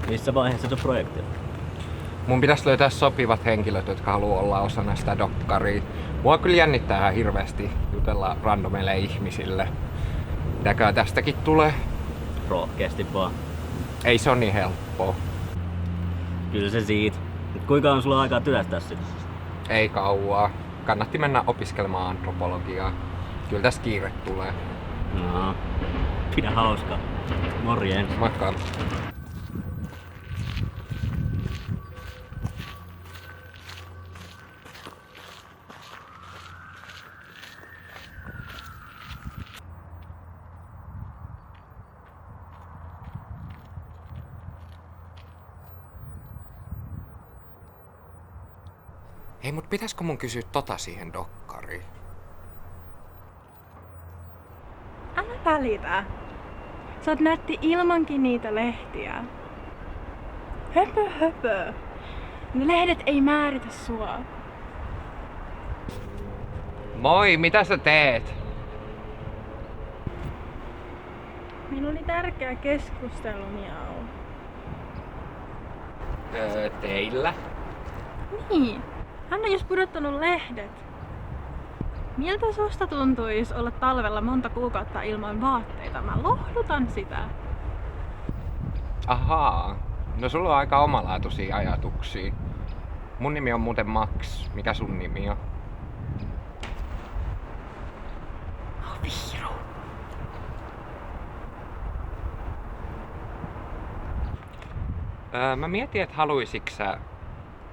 Missä vaiheessa se projekti on? Mun pitäisi löytää sopivat henkilöt, jotka haluaa olla osana sitä dokkaria. Mua kyllä jännittää ihan hirveästi jutella randomeille ihmisille. Mitäkään tästäkin tulee? Rohkeasti vaan. Ei se on niin helppoa. Kyllä se siitä. Mut kuinka on sulla aikaa työstää sitä? Ei kauaa. Kannatti mennä opiskelemaan antropologiaa. Kyllä tästä kiire tulee. No, pidä hauskaa. Morjens. Moikka. Hei, mut pitäisikö mun kysyä siihen dokkariin? Älä välitä. Sä oot nätti ilmankin niitä lehtiä. Höpö höpö. Ne lehdet ei määritä sua. Moi, mitä sä teet? Meillä oli tärkeä keskustelu, Miau. Teillä? Niin. Hän on just pudottanut lehdet. Miltä susta tuntuisi olla talvella monta kuukautta ilman vaatteita? Mä lohdutan sitä. Ahaa. No sulla on aika omalaatuisia ajatuksia. Mun nimi on muuten Max. Mikä sun nimi on? Viiru. Mä mietin, että haluisitko sä,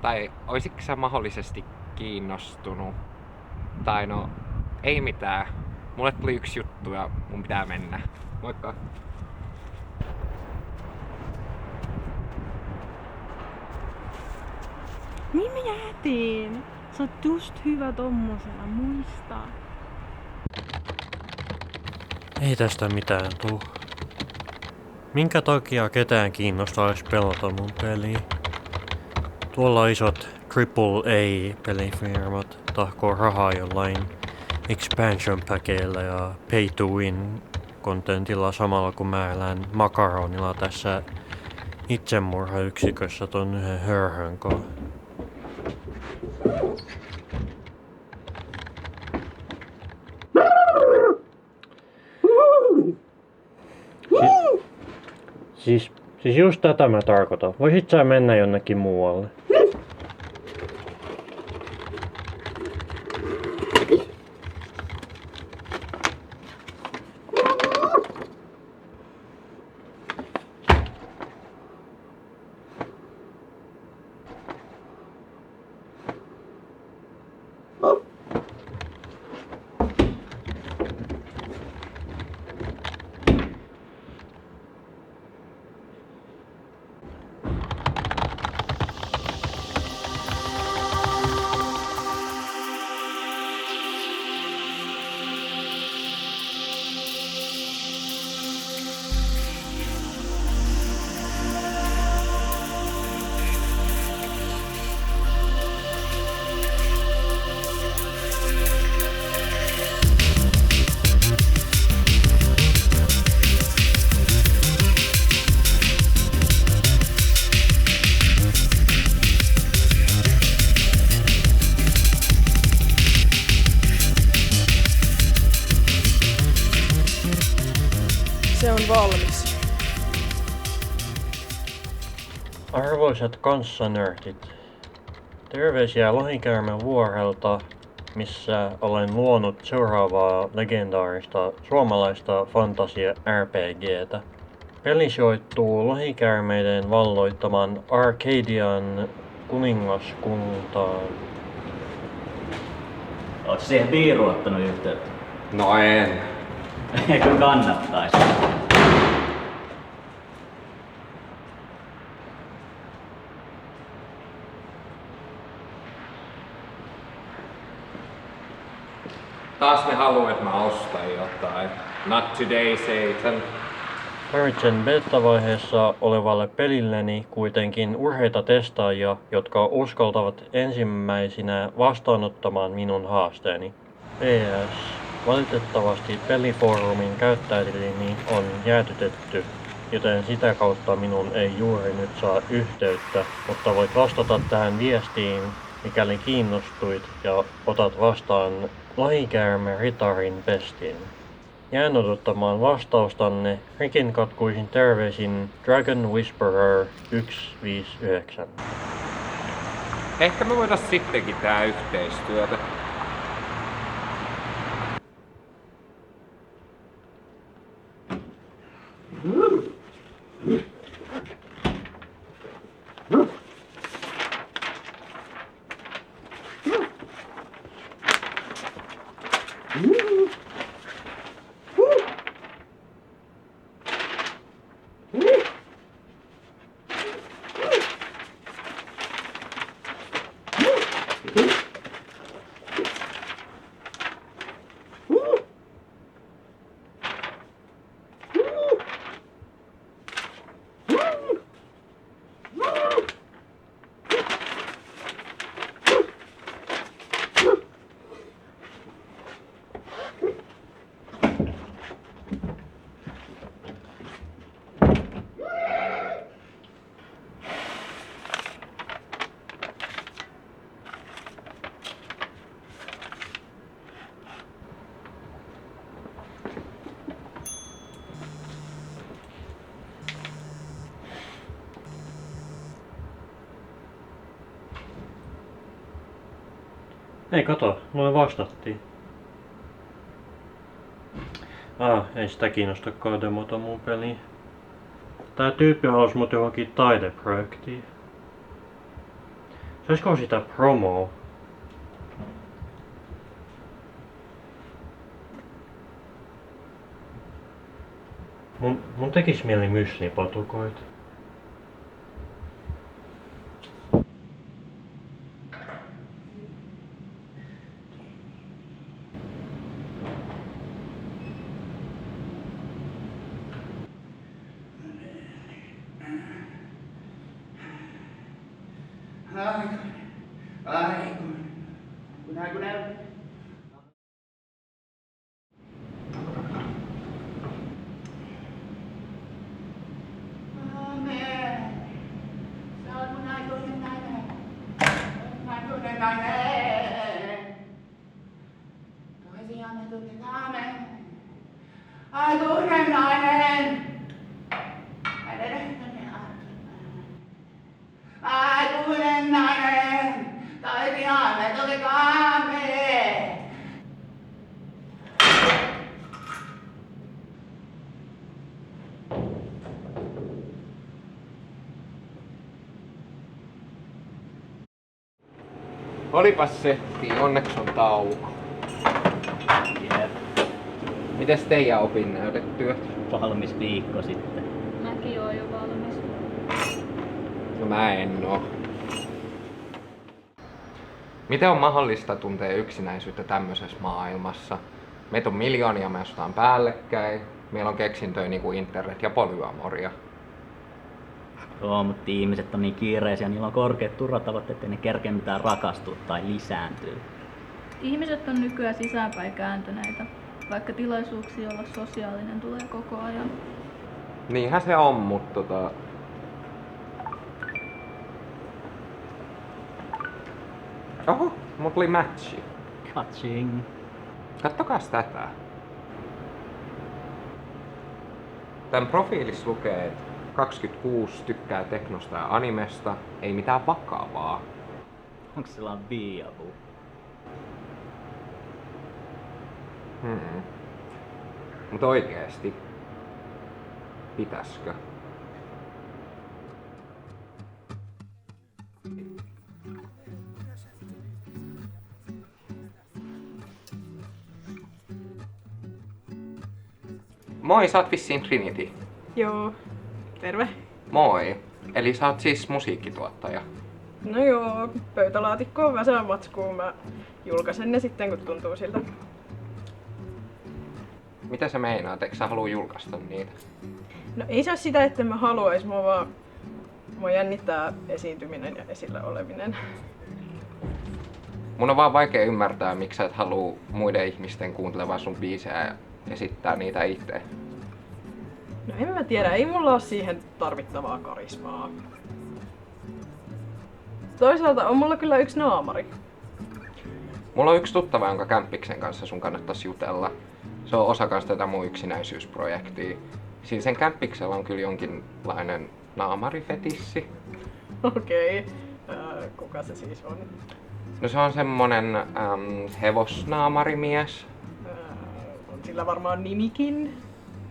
tai olisitko sä mahdollisesti kiinnostunut. Tai no, ei mitään. Mulle tuli yksi juttu ja mun pitää mennä. Moikka. Niin me jäätiin. Sä oot just hyvä tommosena, muista. Ei tästä mitään tuu. Minkä takia ketään kiinnostaisi pelata mun peliä? Tuolla isot AAA-pelifirmat tahkoo rahaa jollain expansion packeilla ja pay to win kontentilla samalla kun mä elän makaronilla tässä itsemurhayksikössä ton yhden hörhön kanssa. Siis just tätä mä tarkoitan. Voisit sä mennä jonnekin muualle? Se on valmis. Arvoisat kanssanörtit, terveisiä Lohikäärmen vuorelta, missä olen luonut seuraavaa legendaarista suomalaista fantasia-RPGtä. Peli sijoittuu lohikäärmeiden valloittaman Arcadian kuningaskuntaan. Oot siihen Viiruun ottanut yhteyttä? No en. Eikö kannattais? Taas ne haluaa, että mä ostan jotain. Not today, Satan. Tarvitsen beta-vaiheessa olevalle pelilleni kuitenkin urheita testaajia, jotka uskaltavat ensimmäisinä vastaanottamaan minun haasteeni. PS. Valitettavasti pelifoorumin käyttäjätili on jäädytetty. joten sitä kautta minun ei juuri nyt saa yhteyttä, mutta voit vastata tähän viestiin, mikäli kiinnostuit ja otat vastaan lohikäärme Ritarin pestin. Jään odottamaan vastaustanne Rikin katkuisin terveisin Dragon Whisperer 159. Ehkä me voidaan sittenkin tää yhteistyötä. Ei kato, mulle vastattiin. Ei sitä kiinnostakaan demota mun peliin. Tää tyyppi halusi mut johonkin taideprojektiin. Saisiko sitä promoa? Mun tekis mieli myslipatukoita. Olipas setti, onneksi on tauko. Jep. Mites teidän opinnäytetyöt? Valmis viikko sitten. Mäkin oon jo valmis. No mä en oo. Miten on mahdollista tuntea yksinäisyyttä tämmöisessä maailmassa? Meitä on miljoonia, me asutaan päällekkäin. Meillä on keksintöjä niinku internet ja polyamoria. Joo, mutta ihmiset on niin kiireisiä, niillä on korkeat turvatavoitteet, ettei ne kerkeä mitään rakastua tai lisääntyä. Ihmiset on nykyään sisäänpäin kääntyneitä, vaikka tilaisuuksia olla sosiaalinen tulee koko ajan. Niinhän se on, mutta Oho, mut tuli matchi. Catching. Kattokaas tätä. Tän profiilissa lukee, että 26 tykkää teknosta ja animesta, ei mitään vakavaa. Onks sillä on viiavu? Mut oikeesti, pitäskö? Moi, sä oot vissiin Trinity. Joo, terve. Moi. Eli sä oot siis musiikkituottaja. No joo, pöytälaatikkoon väsään matskuun. Mä julkaisen ne sitten, kun tuntuu siltä. Mitä sä meinaat? Eikö sä halua julkaista niitä? No ei se ole sitä, että mä haluais, mua jännittää esiintyminen ja esillä oleminen. Mun on vaan vaikea ymmärtää, miksi sä et halua muiden ihmisten kuuntelevan sun biisejä ja esittää niitä itse. No en mä tiedä, ei mulla ole siihen tarvittavaa karismaa. Toisaalta on mulla kyllä yksi naamari. Mulla on yksi tuttava, jonka kämppiksen kanssa sun kannattaisi jutella. Se on osa kanssa tätä mun yksinäisyysprojektia. Siis sen kämppiksellä on kyllä jonkinlainen naamarifetissi. Okei. Kuka se siis on? No se on semmonen hevosnaamarimies. On sillä varmaan nimikin.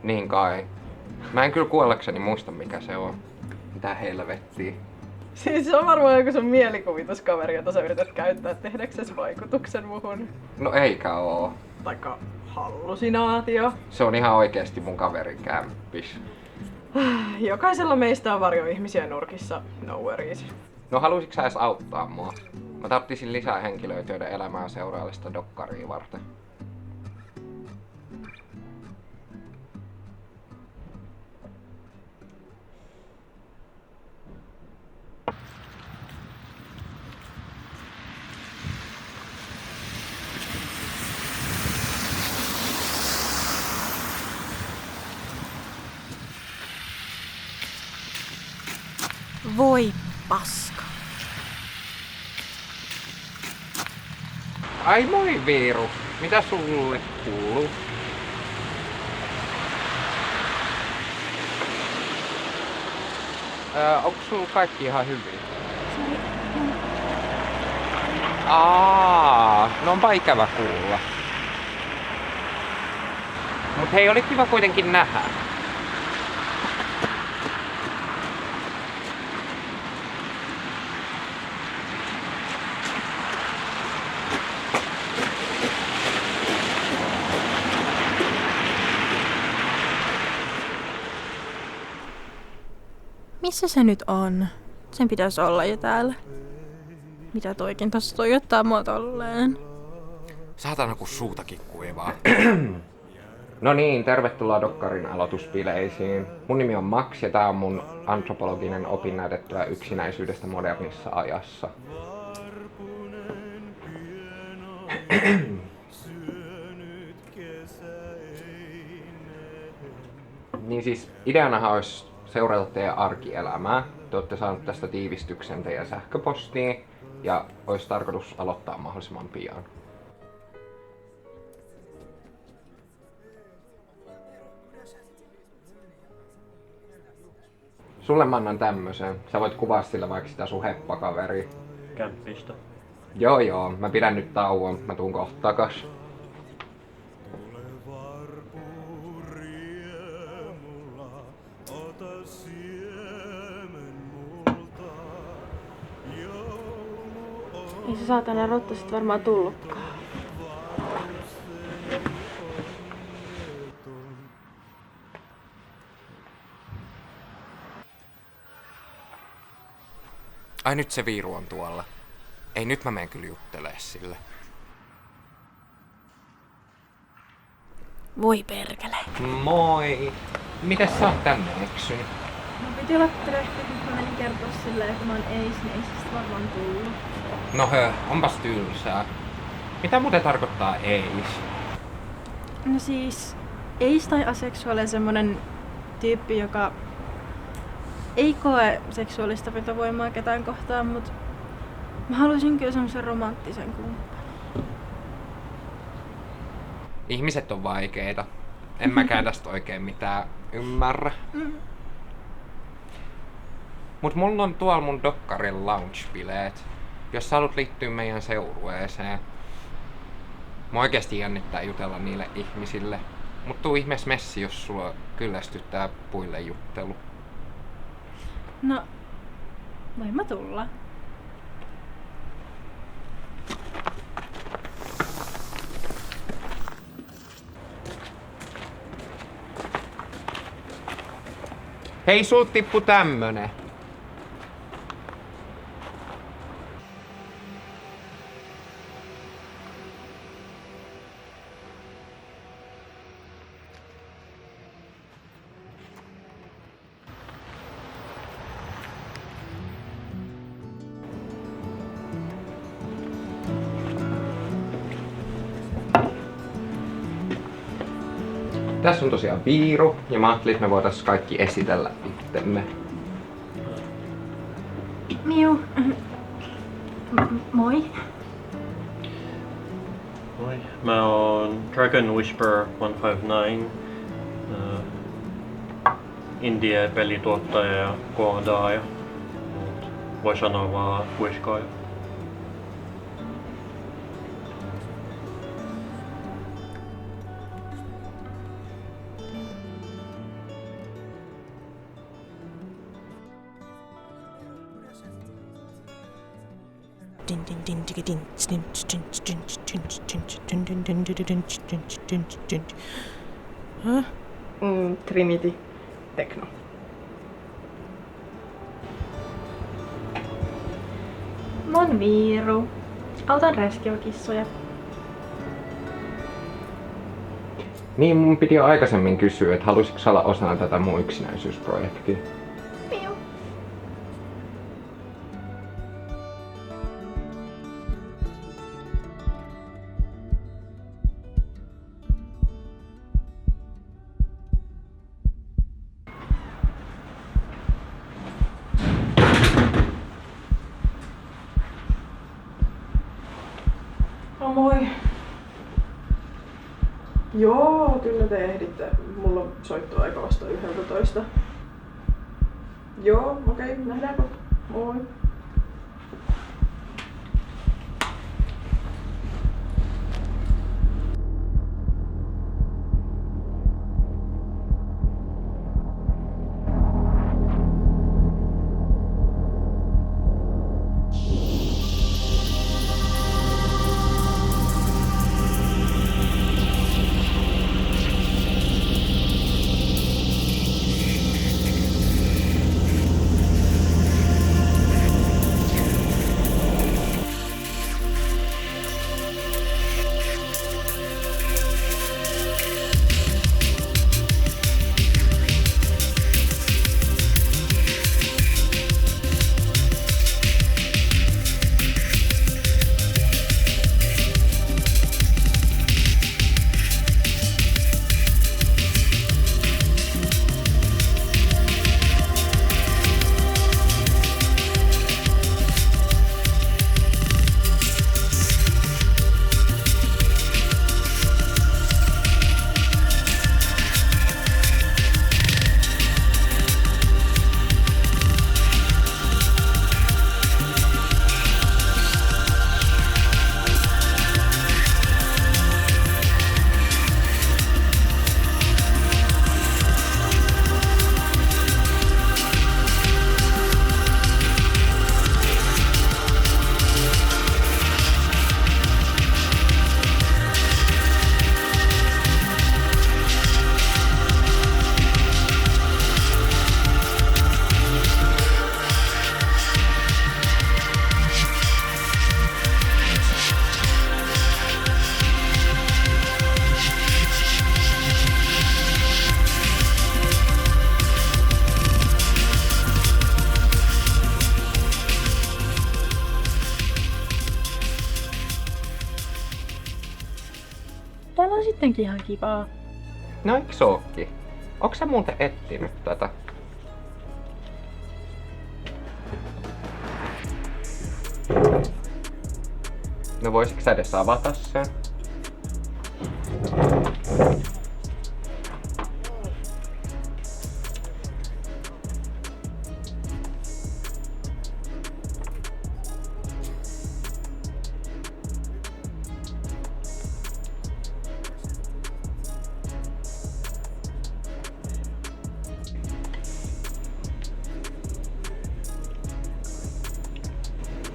Niin kai. Mä en kyllä kuollakseni muista mikä se on. Mitä helvettiä. Siis se on varmaan joku sun mielikuvituskaveri, jota sä yrität käyttää tehdäksesi vaikutuksen muhun. No eikä oo. Taikka hallusinaatio. Se on ihan oikeesti mun kaverin kämppis. Jokaisella meistä on varjoihmisiä nurkissa, no worries. No haluaisitko sä edes auttaa mua? Mä tarttisin lisää henkilöitä, joiden elämää seuraallista dokkaria varten. Voi paska. Ai moi Viiru, mitä sulle kuuluu? Onko sulla kaikki ihan hyvin? No onpa ikävä kuulla. Mut hei, oli kiva kuitenkin nähdä. Missä se nyt on? Sen pitäisi olla jo täällä. Mitä toikin tossa tuijottaa mua tolleen? Saatana kun suutakin kuivaa. No niin, tervetuloa Dokkarin aloituspileisiin. Mun nimi on Max ja tää on mun antropologinen opinnäytetyö yksinäisyydestä modernissa ajassa. Niin siis ideanahan olisi seurata teidän arkielämää. Te olette saaneet tästä tiivistyksen teidän sähköpostiin ja olisi tarkoitus aloittaa mahdollisimman pian. Sulle mä annan tämmösen. Sä voit kuvaa sillä vaikka sitä sun heppakaveria. Kämppistä. Joo, mä pidän nyt tauon. Mä tuun kohta takas. Ei se saatana rotta sit varmaan tullutkaan. Ai nyt se Viiru on tuolla. Ei nyt mä menen kyllä juttelee sille. Voi perkele. Moi! Mites sä oot tänne eksynyt? Mä piti olla treffit, mutta mä menin kertoa silleen, että mä oon eis, niin ei se varmaan tullut. No onpas tylsää. Mitä muuten tarkoittaa eis? No siis, eis tai aseksuaali on semmonen tyyppi, joka ei koe seksuaalista vetovoimaa ketään kohtaan, mut mä haluaisin kyllä semmosen romanttisen kumppanin. Ihmiset on vaikeita. En mäkään tästä oikein mitään ymmärrä. Mut mulla on tuolla mun Dokkarin lounge-bileet. Jos sä haluat liittyä meidän seurueeseen. Mä oikeesti jännittää jutella niille ihmisille. Mut tuu ihmeessä messi, jos sulla kyllästyttää puille juttelu. No, voin mä tulla. Hei, sulta tippu tämmönen. Tässä on tosiaan Viiru, ja mä ajattelin, että me voitais kaikki esitellä itsemme. Miu. Moi. Moi, mä oon Dragon Whisperer 159, indie-pelituottaja ja koodaaja. Voi sanoa vaan whiskaaja. Trinity Techno. Mä oon Viiru. Autan räskiökissoja. Niin, mun piti jo aikaisemmin kysyä, että haluaisitko olla osana tätä mun yksinäisyysprojektia? Miu. No moi. Joo, kyllä te ehditte. Mulla on soittoaika vasta 11. Joo, okei, nähdään kohta. Moi. Täällä on sittenkin ihan kivaa. No eiks ookin? Onks sä muuten etsinyt tätä? No voisitko sä edes avata sen?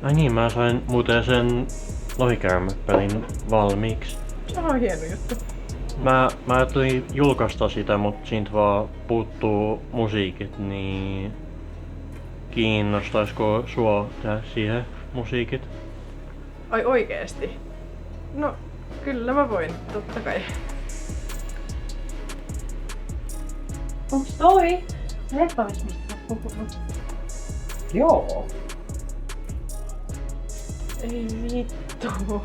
Ai niin, mä sain muuten sen lohikäärmepelin valmiiksi. Se on hieno juttu. Mä ajattelin julkaista sitä, mutta siitä vaan puuttuu musiikit, niin kiinnostaisiko sua tehdä siihen musiikit? Ai oikeesti? No, kyllä mä voin, totta kai. Onks toi? Leppävis, mistä sä oot puhunut? Joo. Ei vittu.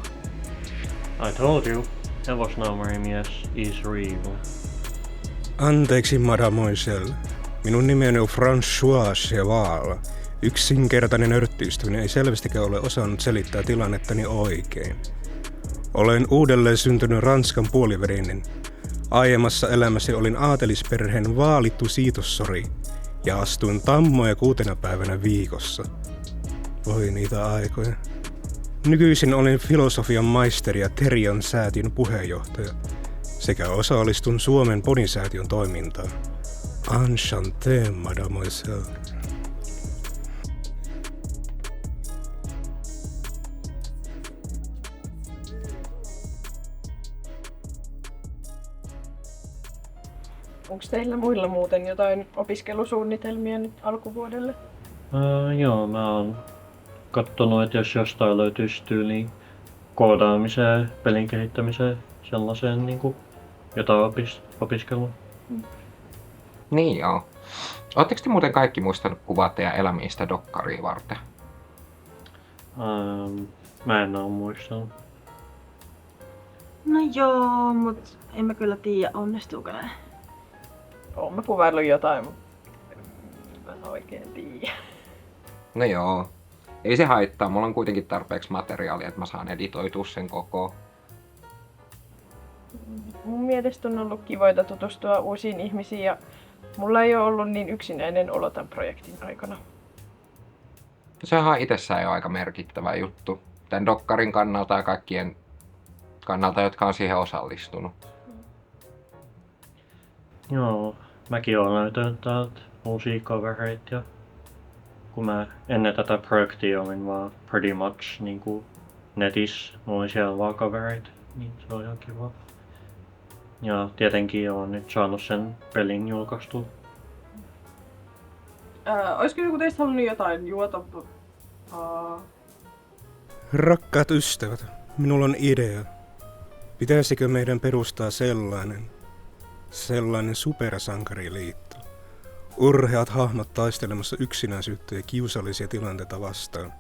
I told you, hevosnaamarimies is real. Anteeksi, mademoiselle. Minun nimeni on François Cheval. Yksinkertainen örttiystäminen ei selvästikään ole osannut selittää tilannettani oikein. Olen uudelleen syntynyt Ranskan puoliverinen. Aiemmassa elämässäni olin aatelisperheen vaalittu siitossori ja astuin tammoja 6 päivänä viikossa. Voi niitä aikoja. Nykyisin olen filosofian maisteri ja Terian säätiön puheenjohtaja sekä osallistun Suomen Podisäätiön toimintaan. Enchanté, mademoiselle. Onko teillä muilla muuten jotain opiskelusuunnitelmia nyt alkuvuodelle? Joo, mä oon kattonut, että jos jostain löytyisi tyyliin koodaamiseen, pelin kehittämiseen, sellaiseen niinku jotain opiskelua. Niin joo. Oletteko te muuten kaikki muistanut kuvaa teidän elämistä dokkaria varten? Mä en oo muistanut. No joo, mut en mä kyllä tiedä, onnistuuko näin. Oon mä kuvaillut jotain, mutta mä en oikein tiedä. No joo. Ei se haittaa, mulla on kuitenkin tarpeeksi materiaalia, että mä saan editoitua sen koko. Mun mielestä on ollut kivoita tutustua uusiin ihmisiin ja mulla ei ole ollut niin yksinäinen olo tämän projektin aikana. Sehän on itsessään jo aika merkittävä juttu. Tän dokkarin kannalta ja kaikkien kannalta, jotka on siihen osallistunut. Joo, mäkin oon löytänyt täältä uusia kavereita ja kun mä ennen tätä projektia olin vaan pretty much niinku netissä, mulla oli siellä vaan kavereita, niin se on ihan kiva. Ja tietenkin oon nyt saanut sen pelin julkaistua. Olisiko joku teistä halunnut jotain juota? Rakkaat ystävät, minulla on idea. Pitäisikö meidän perustaa sellainen supersankariliitto? Urheat hahmot taistelemassa yksinäisyyttä ja kiusallisia tilanteita vastaan.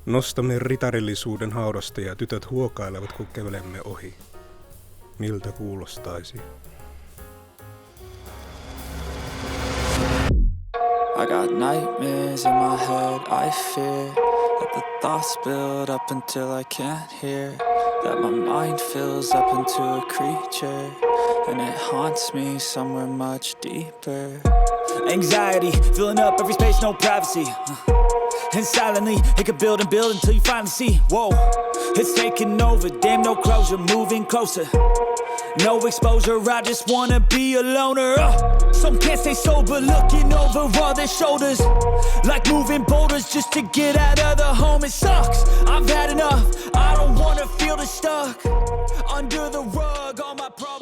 Nostamme ritarillisuuden haudasta ja tytöt huokailevat, kun kävelemme ohi. Miltä kuulostaisi? I got nightmares in my head, I fear that the thoughts build up until I can't hear, that my mind fills up into a creature, and it haunts me somewhere much deeper. Anxiety, filling up every space, no privacy. And silently, it could build and build until you finally see, whoa, it's taking over, damn no closure, moving closer. No exposure, I just wanna be a loner. Some can't stay sober, looking over all their shoulders, like moving boulders just to get out of the home. It sucks, I've had enough, I don't wanna feel the stuck under the rug, all my problems.